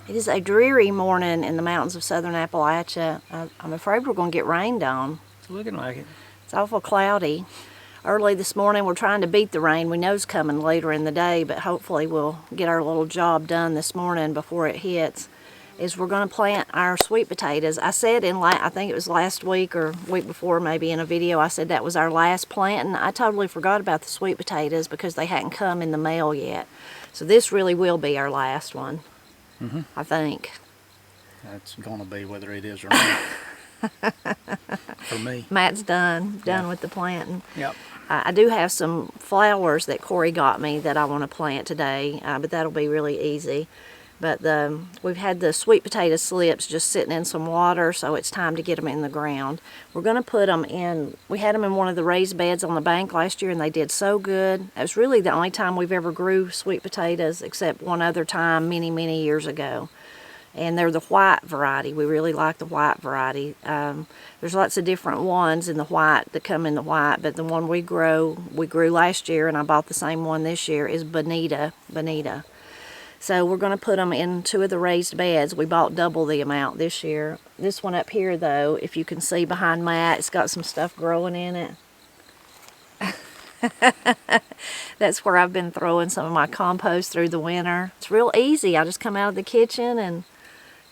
It is a dreary morning in the mountains of southern Appalachia. I'm afraid we're going to get rained on. It's looking like it. It's awful cloudy. Early this morning we're trying to beat the rain. We know it's coming later in the day, but hopefully we'll get our little job done this morning before it hits. We're going to plant our sweet potatoes. I said I think it was last week or week before maybe in a video, I said that was our last plant, and I totally forgot about the sweet potatoes because they hadn't come in the mail yet. So this really will be our last one. I think. That's going to be whether it is or not. For me. Matt's done with the planting. Yep. I do have some flowers that Corey got me that I want to plant today, but that'll be really easy. But we've had the sweet potato slips just sitting in some water, so it's time to get them in the ground. We're going to put them in, we had them in one of the raised beds on the bank last year, and they did so good. It was really the only time we've ever grew sweet potatoes, except one other time many, many years ago. And they're the white variety. We really like the white variety. There's lots of different ones in the white that come in the white, but the one we grew last year, and I bought the same one this year, is Bonita. So we're going to put them in 2 of the raised beds. We bought double the amount this year. This one up here, though, if you can see behind Matt, it's got some stuff growing in it. That's where I've been throwing some of my compost through the winter. It's real easy. I just come out of the kitchen and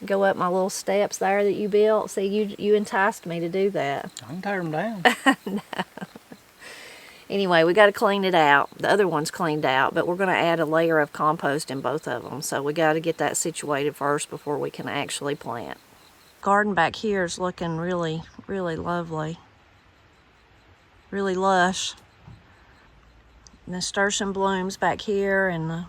go up my little steps there that you built. See, you enticed me to do that. I can tear them down. No. Anyway, we got to clean it out. The other one's cleaned out, but we're going to add a layer of compost in both of them. So we got to get that situated first before we can actually plant. Garden back here is looking really, really lovely. Really lush. Nasturtium blooms back here, and the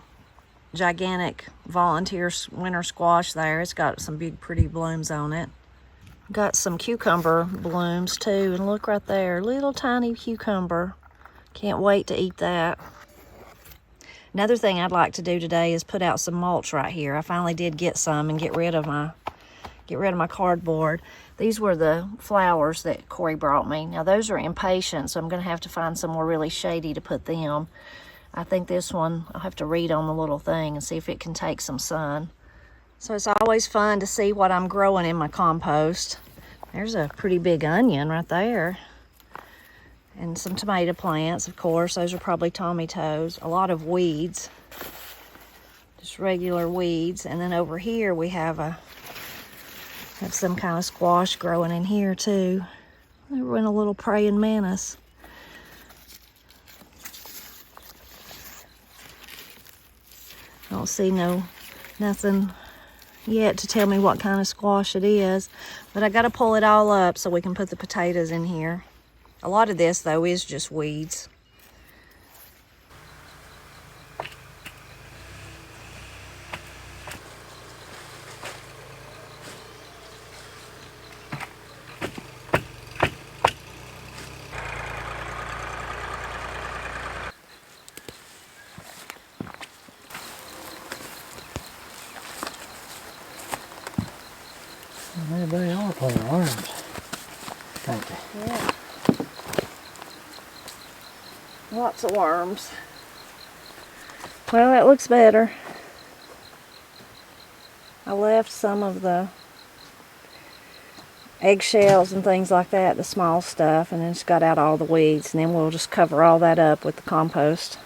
gigantic volunteer winter squash there. It's got some big pretty blooms on it. Got some cucumber blooms too, and look right there, little tiny cucumber. Can't wait to eat that. Another thing I'd like to do today is put out some mulch right here. I finally did get some and get rid of my cardboard. These were the flowers that Corey brought me. Now those are impatient, so I'm going to have to find somewhere really shady to put them. I think this one, I'll have to read on the little thing and see if it can take some sun. So it's always fun to see what I'm growing in my compost. There's a pretty big onion right there. And some tomato plants, of course. Those are probably tomatoes. A lot of weeds. Just regular weeds. And then over here we have some kind of squash growing in here too. There went a little praying mantis. I don't see nothing yet to tell me what kind of squash it is. But I got to pull it all up so we can put the potatoes in here. A lot of this, though, is just weeds. Well, they are playing worms. Thank you. Yeah. Lots of worms. Well, that looks better. I left some of the eggshells and things like that, the small stuff, and then just got out all the weeds, and then we'll just cover all that up with the compost.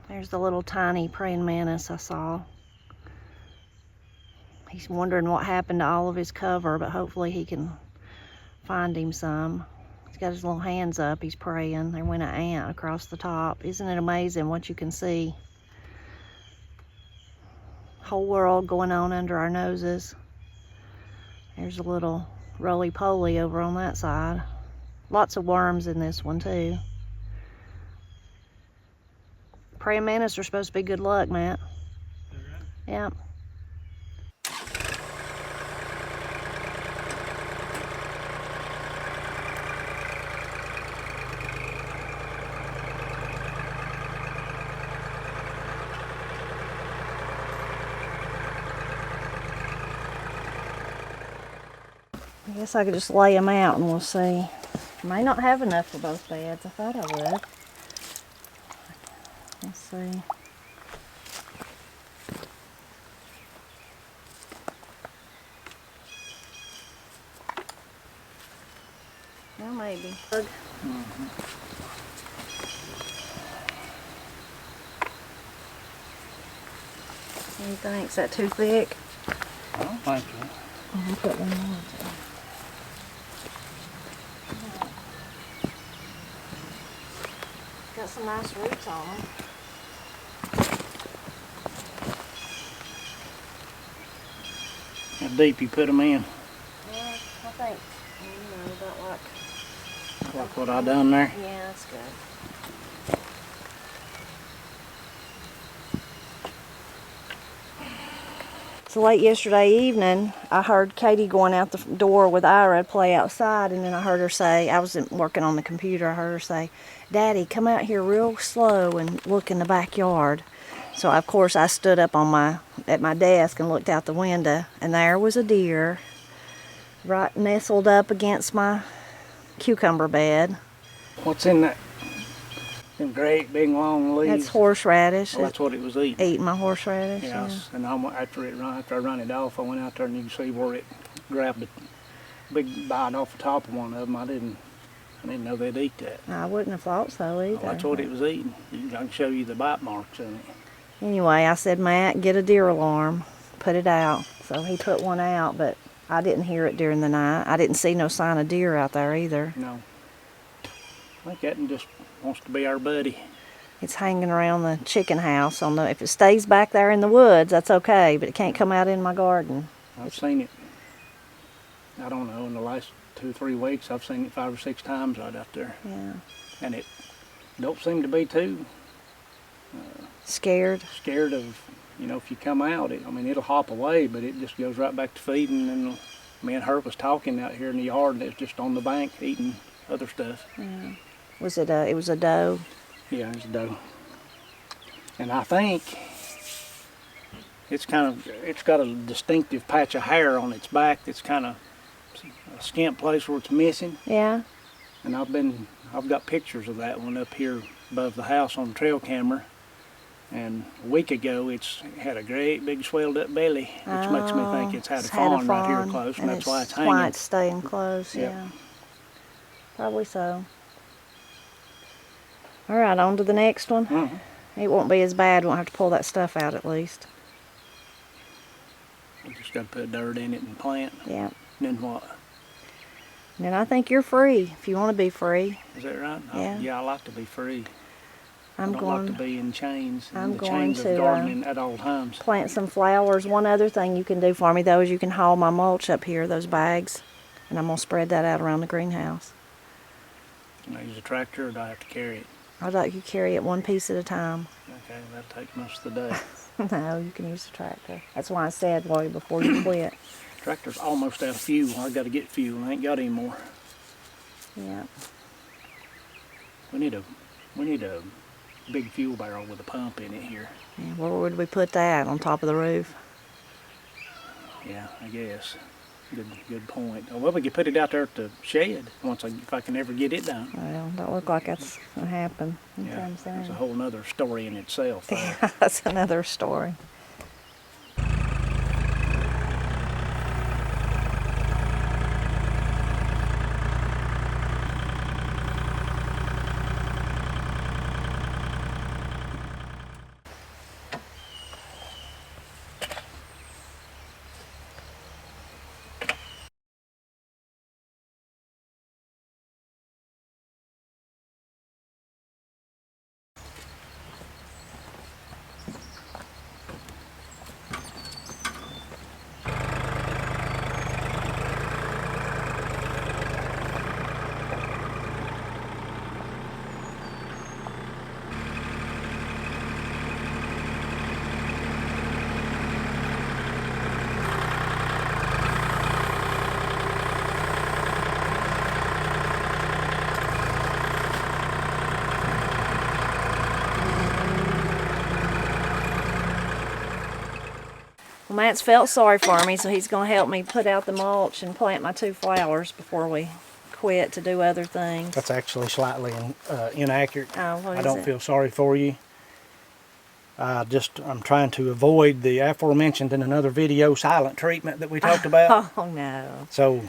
There's the little tiny praying mantis I saw. He's wondering what happened to all of his cover, but hopefully he can find him some. He's got his little hands up, he's praying. There went an ant across the top. Isn't it amazing what you can see? Whole world going on under our noses. There's a little roly-poly over on that side. Lots of worms in this one too. Praying mantis are supposed to be good luck, Matt. Yep. I guess I could just lay them out and we'll see. May not have enough for both beds. I thought I would. Let's see. Well, maybe. Mm-hmm. What do you think? Is that too thick? I don't think so. I'll put one more. Got some nice roots on them. How deep you put them in? Yeah, I think, about Like what I done there? yeah, that's good. So late yesterday evening, I heard Katie going out the door with Ira to play outside, and then I heard her say, I was working on the computer, I heard her say, Daddy, come out here real slow and look in the backyard. So of course I stood up at my desk and looked out the window, and there was a deer right nestled up against my cucumber bed. What's in that? Them great big long leaves. That's horseradish. Well, that's what it was eating. Eating my horseradish. Yes, and after I run it off, I went out there and you can see where it grabbed a big bite off the top of one of them. I didn't know they'd eat that. I wouldn't have thought so either. Well, that's what it was eating. I can show you the bite marks in it. Anyway, I said, Matt, get a deer alarm, put it out. So he put one out, but I didn't hear it during the night. I didn't see no sign of deer out there either. No. I think that one just wants to be our buddy. It's hanging around the chicken house. If it stays back there in the woods, that's okay, but it can't come out in my garden. I've seen it, I don't know, in the last 2 or 3 weeks, I've seen it 5 or 6 times right out there. Yeah. And it don't seem to be too Scared? Scared of, if you come out, it'll hop away, but it just goes right back to feeding. And me and her was talking out here in the yard, and it was just on the bank eating other stuff. Yeah. It was a doe? Yeah, it's a doe. And I think it's got a distinctive patch of hair on its back that's kind of a skimp place where it's missing. Yeah. And I've got pictures of that one up here above the house on the trail camera. And a week ago, it's had a great big swelled up belly, which makes me think it's had a fawn right here close, and that's why it's hanging. Why it's staying close, Yep. yeah. Probably so. All right, on to the next one. Mm-hmm. It won't be as bad. Won't have to pull that stuff out at least. You just got to put dirt in it and plant. Yeah. And then what? And then I think you're free if you want to be free. Is that right? Yeah. I like to be free. I I'm don't going like to be in chains. I'm the going chains to of gardening at all times. plant some flowers. One other thing you can do for me though is you can haul my mulch up here, those bags, and I'm gonna spread that out around the greenhouse. Can I use a tractor, or do I have to carry it? I'd like you to carry it one piece at a time. Okay, that'll take most of the day. No, you can use the tractor. That's why I said, Lloyd, before you quit. Tractor's almost out of fuel. I got to get fuel. I ain't got any more. Yeah. We need a big fuel barrel with a pump in it here. Yeah. Where would we put that? On top of the roof? Yeah, I guess. Good point. Oh, well, we could put it out there at the shed if I can ever get it done. Well, don't look like that's gonna happen Yeah, anytime soon. that's a whole nother story in itself. That's another story. Well, Matt's felt sorry for me, so he's going to help me put out the mulch and plant my 2 flowers before we quit to do other things. That's actually slightly inaccurate. Oh, what I is don't it? feel sorry for you. I'm trying to avoid the aforementioned in another video silent treatment that we talked about. Oh, no. So,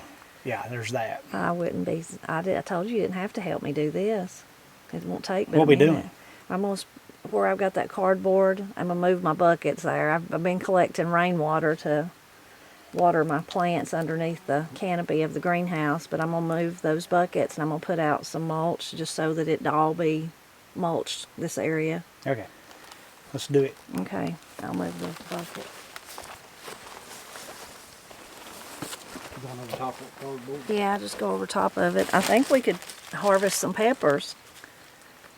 yeah, there's that. I wouldn't be. I told you didn't have to help me do this. It won't take but What a we minute. doing? I'm going to, where I've got that cardboard, I'm going to move my buckets there. I've been collecting rainwater to water my plants underneath the canopy of the greenhouse, but I'm going to move those buckets and I'm going to put out some mulch just so that it'll all be mulched, this area. Okay, let's do it. Okay, I'll move the bucket. Going over top of the cardboard. Yeah, just go over top of it. I think we could harvest some peppers.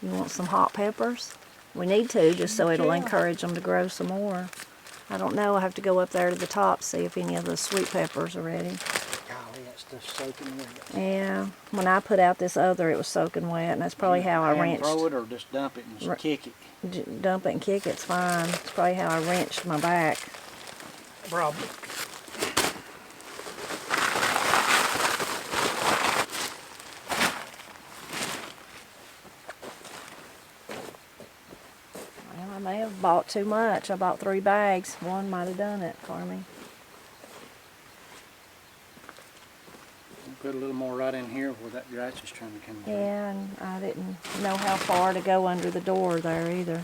You want some hot peppers? We need to, just so it'll encourage them to grow some more. I don't know. I have to go up there to the top, see if any of the sweet peppers are ready. Golly, that's just soaking wet. Yeah, when I put out this other, it was soaking wet, and that's probably how I wrenched. Throw it or just dump it and kick it? Dump it and kick it's fine. It's probably how I wrenched my back. Probably. Well, I may have bought too much. I bought 3 bags. One might have done it for me. Put a little more right in here where that grass is trying to come through. Yeah, and I didn't know how far to go under the door there either.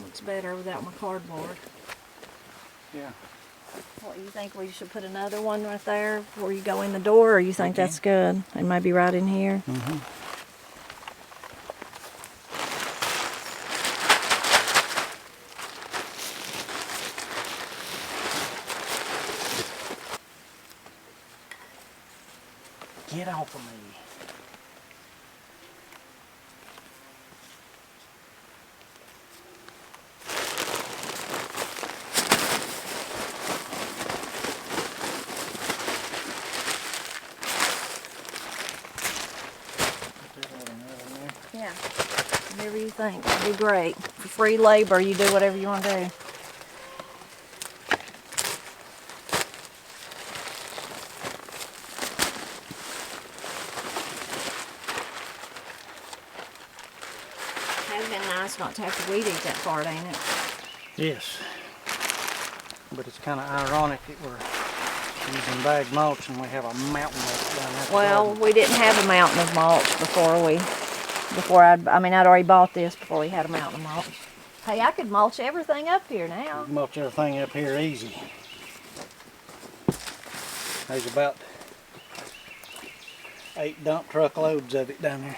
It's better without my cardboard. Yeah. What, you think we should put another one right there before you go in the door, or you think that's good? And maybe right in here? Mm-hmm. Get off of me. Yeah. Whatever you think. It'd be great. For free labor, you do whatever you want to do. Has been nice not to have to weed eat that part, ain't it? Yes. But it's kind of ironic that we're using bag mulch and we have a mountain of it down there. Well, we didn't have a mountain of mulch I'd already bought this before we had a mountain of mulch. Hey, I could mulch everything up here now. Mulch everything up here easy. There's about 8 dump truck loads of it down there.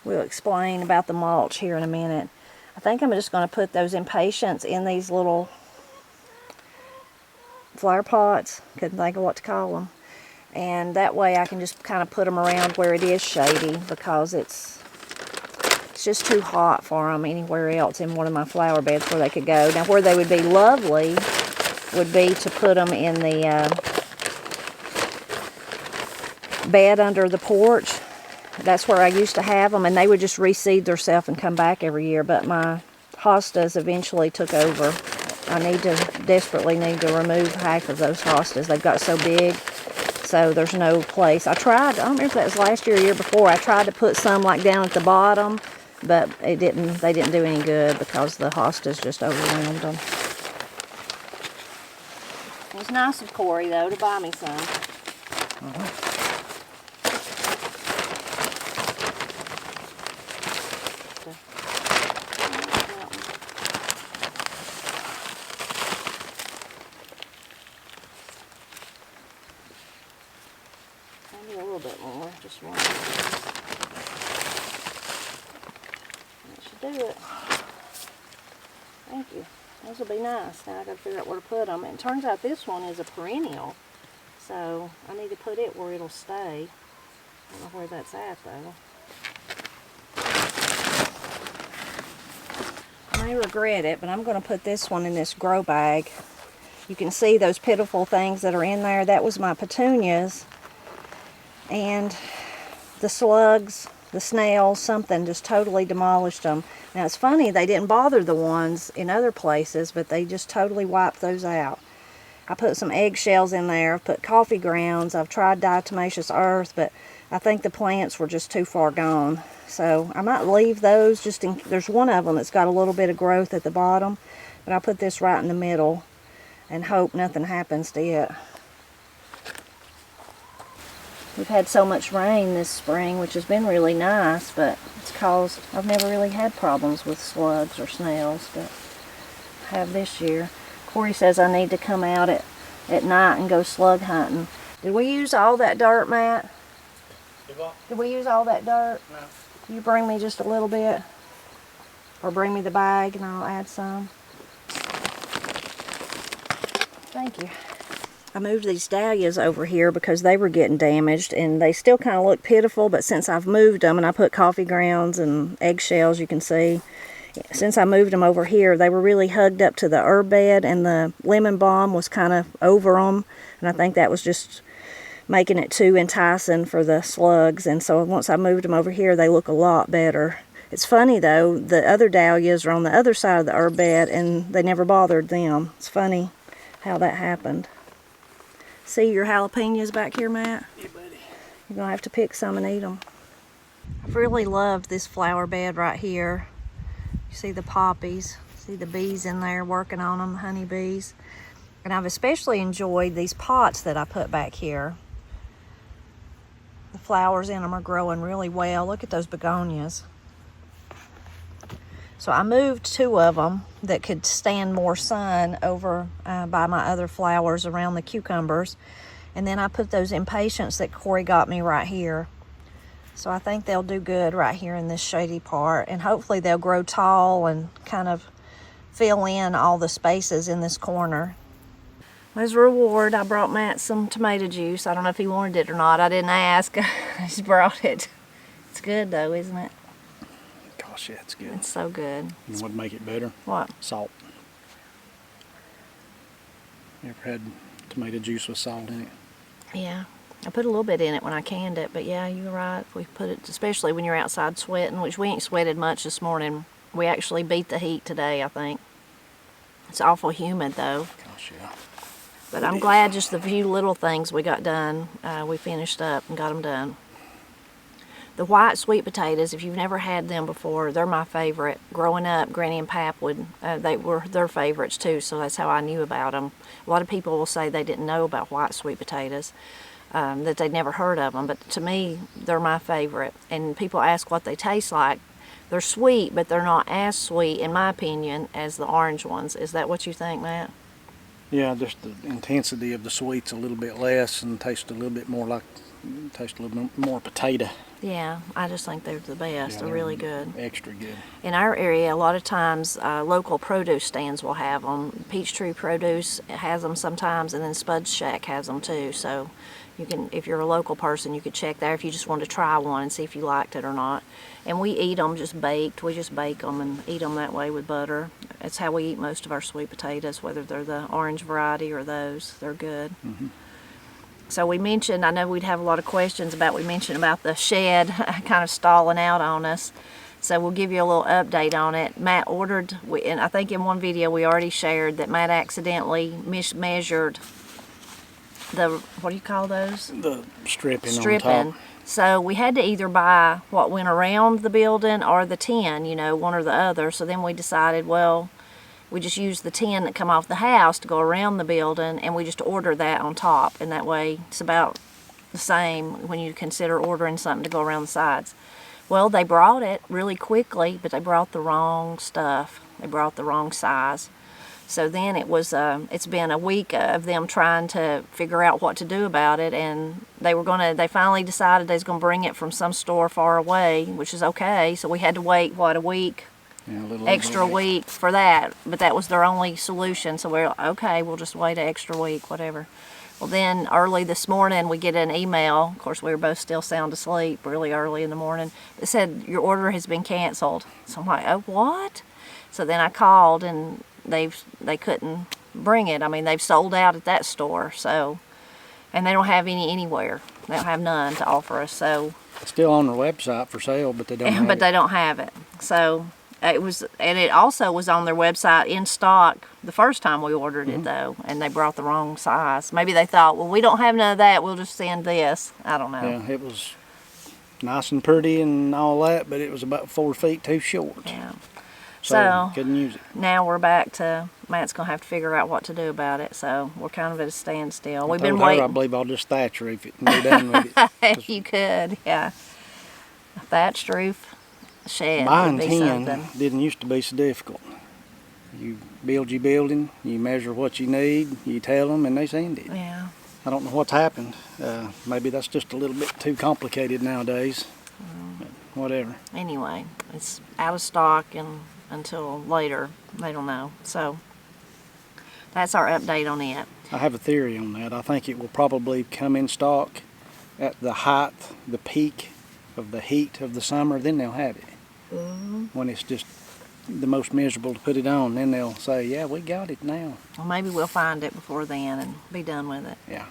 We'll explain about the mulch here in a minute. I think I'm just going to put those impatiens in these little flower pots. Couldn't think of what to call them. And that way I can just kind of put them around where it is shady, because it's just too hot for them anywhere else in one of my flower beds where they could go. Now, where they would be lovely would be to put them in the bed under the porch. That's where I used to have them, and they would just reseed themselves and come back every year. But my hostas eventually took over. I desperately need to remove half of those hostas. They've got so big, so there's no place. I don't remember if that was last year or year before. I tried to put some like down at the bottom, but they didn't do any good because the hostas just overwhelmed them. It was nice of Corey, though, to buy me some. Maybe a little bit more, just one. That should do it. Thank you. Those will be nice. Now I gotta figure out where to put them. And it turns out this one is a perennial, so I need to put it where it'll stay. I don't know where that's at though. I may regret it, but I'm going to put this one in this grow bag. You can see those pitiful things that are in there. That was my petunias. And the slugs, the snails, something just totally demolished them. Now it's funny, they didn't bother the ones in other places, but they just totally wiped those out. I put some eggshells in there, I've put coffee grounds, I've tried diatomaceous earth, but I think the plants were just too far gone. So I might leave those just in, there's one of them that's got a little bit of growth at the bottom, but I'll put this right in the middle and hope nothing happens to it. We've had so much rain this spring, which has been really nice, but it's caused, I've never really had problems with slugs or snails, but I have this year. Corey says I need to come out at night and go slug hunting. Did we use all that dirt, Matt? Did we use all that dirt? No. You bring me just a little bit? Or bring me the bag and I'll add some. Thank you. I moved these dahlias over here because they were getting damaged and they still kind of look pitiful, but since I've moved them and I put coffee grounds and eggshells, you can see, since I moved them over here, they were really hugged up to the herb bed and the lemon balm was kind of over them, and I think that was just making it too enticing for the slugs, and so once I moved them over here, they look a lot better. It's funny though, the other dahlias are on the other side of the herb bed and they never bothered them. It's funny how that happened. See your jalapenos back here, Matt? Yeah, buddy. You're gonna have to pick some and eat them. I've really loved this flower bed right here. You see the poppies, see the bees in there working on them, honeybees. And I've especially enjoyed these pots that I put back here. The flowers in them are growing really well. Look at those begonias. So I moved 2 of them that could stand more sun over by my other flowers around the cucumbers. And then I put those impatiens that Corey got me right here. So I think they'll do good right here in this shady part. And hopefully they'll grow tall and kind of fill in all the spaces in this corner. As a reward, I brought Matt some tomato juice. I don't know if he wanted it or not. I didn't ask. I just brought it. It's good though, isn't it? Gosh, yeah, it's good. It's so good. You know what'd make it better? What? Salt. You ever had tomato juice with salt in it? Yeah. I put a little bit in it when I canned it, but yeah, you're right. We put it, especially when you're outside sweating, which we ain't sweated much this morning. We actually beat the heat today, I think. It's awful humid though. Gosh, yeah. But I'm glad just the few little things we got done, we finished up and got them done. The white sweet potatoes, if you've never had them before, they're my favorite. Growing up, Granny and Pap they were their favorites too, so that's how I knew about them. A lot of people will say they didn't know about white sweet potatoes, that they'd never heard of them, but to me, they're my favorite. And people ask what they taste like. They're sweet, but they're not as sweet, in my opinion, as the orange ones. Is that what you think, Matt? Yeah, just the intensity of the sweet's a little bit less and tastes a little bit more like, tastes a little bit more potato. Yeah, I just think they're the best. Yeah, they're really good. Extra good. In our area, a lot of times local produce stands will have them. Peachtree Produce has them sometimes, and then Spud's Shack has them too. So you can, if you're a local person, you could check there if you just wanted to try one and see if you liked it or not. And we eat them just baked. We just bake them and eat them that way with butter. That's how we eat most of our sweet potatoes, whether they're the orange variety or those. They're good. Mm-hmm. So we mentioned, I know we'd have a lot of questions about, we mentioned about the shed kind of stalling out on us. So we'll give you a little update on it. Matt ordered, and I think in one video we already shared that Matt accidentally mismeasured the, what do you call those? The stripping on top. So we had to either buy what went around the building or the tin, you know, one or the other. So then we decided, well, we just use the tin that come off the house to go around the building, and we just order that on top, and that way it's about the same when you consider ordering something to go around the sides. Well, they brought it really quickly, but they brought the wrong stuff. They brought the wrong size. So then it was, it's been a week of them trying to figure out what to do about it, and they finally decided they was gonna bring it from some store far away, which is okay. So we had to wait, what, a week? Yeah, a little extra week for that, but that was their only solution. So we're okay, we'll just wait an extra week, whatever. Well, then early this morning we get an email. Of course, we were both still sound asleep really early in the morning. It said your order has been canceled. So I'm like, oh, what? So then I called, and they couldn't bring it. I mean, they've sold out at that store. So And they don't have any anywhere. They don't have none to offer us. So, It's still on their website for sale, but they don't have but it. they don't have it. So it was, and it also was on their website in stock the first time we ordered it though, and they brought the wrong size. Maybe they thought, well, we don't have none of that. We'll just send this. I don't know. Yeah, it was nice and pretty and all that, but it was about 4 feet too short. Yeah. So couldn't use it. Now we're back to Matt's gonna have to figure out what to do about it. So we're kind of at a standstill. We've been Told her, waiting. I believe I'll just thatch roof it and be done with it. If you could, yeah. A thatched roof shed Buying would be 10 something. didn't used to be so difficult. You build your building, you measure what you need, you tell them, and they send it. Yeah. I don't know what's happened. Maybe that's just a little bit too complicated nowadays. But whatever. Anyway, it's out of stock and until later. They don't know. So that's our update on it. I have a theory on that. I think it will probably come in stock at the height, the peak of the heat of the summer. Then they'll have it. When it's just the most miserable to put it on, then they'll say, yeah, we got it now. Well, maybe we'll find it before then and be done with it. Yeah.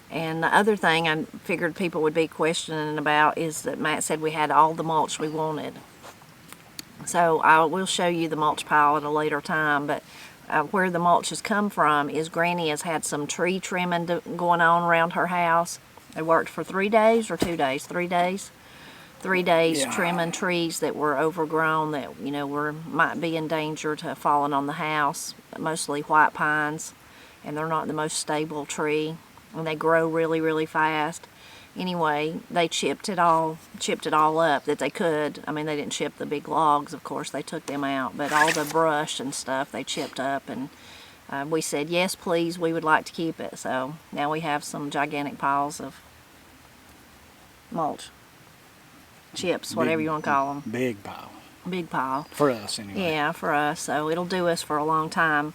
And the other thing I figured people would be questioning about is that Matt said we had all the mulch we wanted. So I will show you the mulch pile at a later time, but where the mulch has come from is Granny has had some tree trimming going on around her house. They worked for 3 days or 2 days? 3 days? 3 days Yeah. trimming trees that were overgrown that, you know, might be in danger to falling on the house, mostly white pines, and they're not the most stable tree, and they grow really, really fast. Anyway, they chipped it all up that they could. I mean, they didn't chip the big logs, of course, they took them out, but all the brush and stuff they chipped up, and we said, yes, please, we would like to keep it. So now we have some gigantic piles of mulch, chips, whatever you want to call them. Big pile. Big pile. For us, anyway. Yeah, for us. So it'll do us for a long time.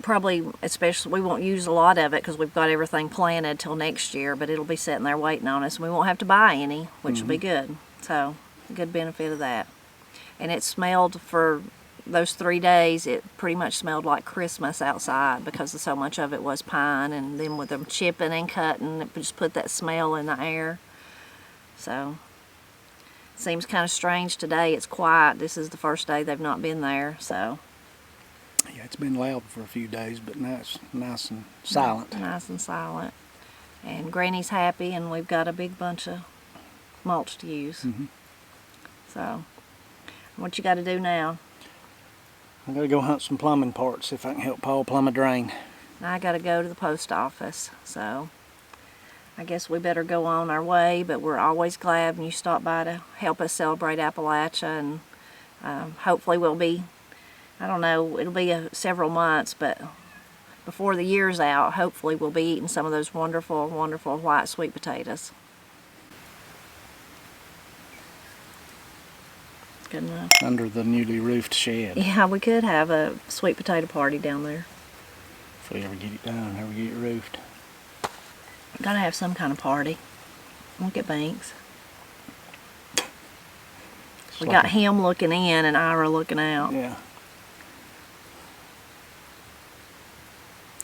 Probably, especially, we won't use a lot of it because we've got everything planted till next year, but it'll be sitting there waiting on us, and we won't have to buy any, which will be good. So, a good benefit of that. And it smelled for those 3 days, it pretty much smelled like Christmas outside because so much of it was pine, and then with them chipping and cutting, it just put that smell in the air. So, seems kind of strange today. It's quiet. This is the first day they've not been there, so. Yeah, it's been loud for a few days, but now it's nice and silent. Nice and silent. And Granny's happy, and we've got a big bunch of mulch to use. So, what you got to do now? I gotta go hunt some plumbing parts, see if I can help Paul plumb a drain. I got to go to the post office, so I guess we better go on our way, but we're always glad when you stop by to help us celebrate Appalachia, and hopefully we'll be, I don't know, it'll be several months, but before the year's out, hopefully we'll be eating some of those wonderful, wonderful white sweet potatoes. Good enough. Under the newly roofed shed. Yeah, we could have a sweet potato party down there. If we ever get it done, ever get it roofed. Gotta have some kind of party. Look at Banks. It's We like got him looking in and Ira looking out. Yeah.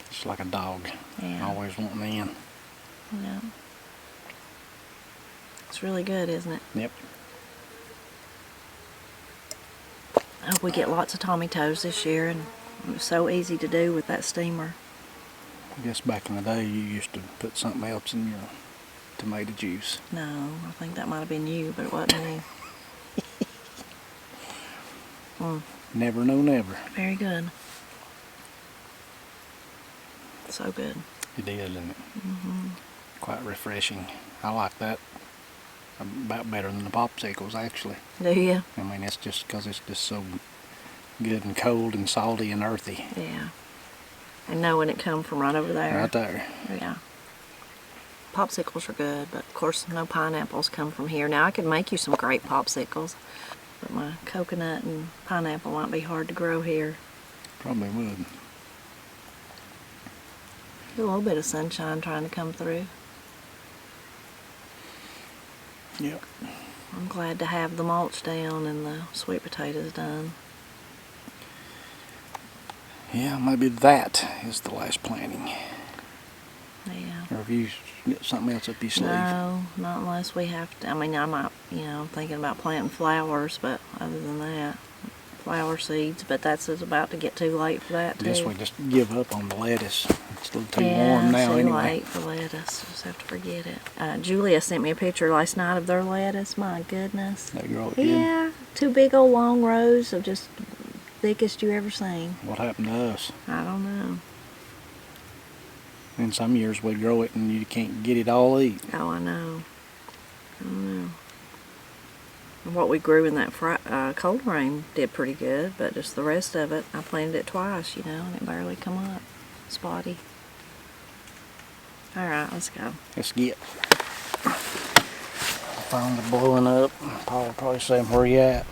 It's like a dog. Yeah. Always wanting in. Yeah. It's really good, isn't it? Yep. I hope we get lots of Tommy Toes this year, and it was so easy to do with that steamer. I guess back in the day you used to put something else in your tomato juice. No, I think that might have been you, but it wasn't me. Never know never. Very good. So good. It is, isn't it? Quite refreshing. I like that about better than the popsicles, actually. Do you? I mean, it's just because it's just so good and cold and salty and earthy. Yeah. And knowing it come from right over there. Right there. Yeah. Popsicles are good, but of course no pineapples come from here. Now I could make you some great popsicles, but my coconut and pineapple might be hard to grow here. Probably would. A little bit of sunshine trying to come through. Yep. I'm glad to have the mulch down and the sweet potatoes done. Yeah, maybe that is the last planting. Yeah. you got something else up your sleeve? No, not unless we have to. I mean, I might, I'm thinking about planting flowers, but other than that, flower seeds. But that's about to get too late for that I guess too. we just give up on the lettuce. It's a little too Yeah, warm now too anyway. late for lettuce. Just have to forget it. Julia sent me a picture last night of their lettuce. My goodness. They grow it good. Yeah, 2 big old long rows of just thickest you ever seen. What happened to us? I don't know. In some years we grow it and you can't get it all eat. Oh, I know. I don't know. And what we grew in that cold rain did pretty good, but just the rest of it, I planted it twice, and it barely come up. Spotty. All right, let's go. Let's get. The phone's blowing up. Paul will probably say, where you at?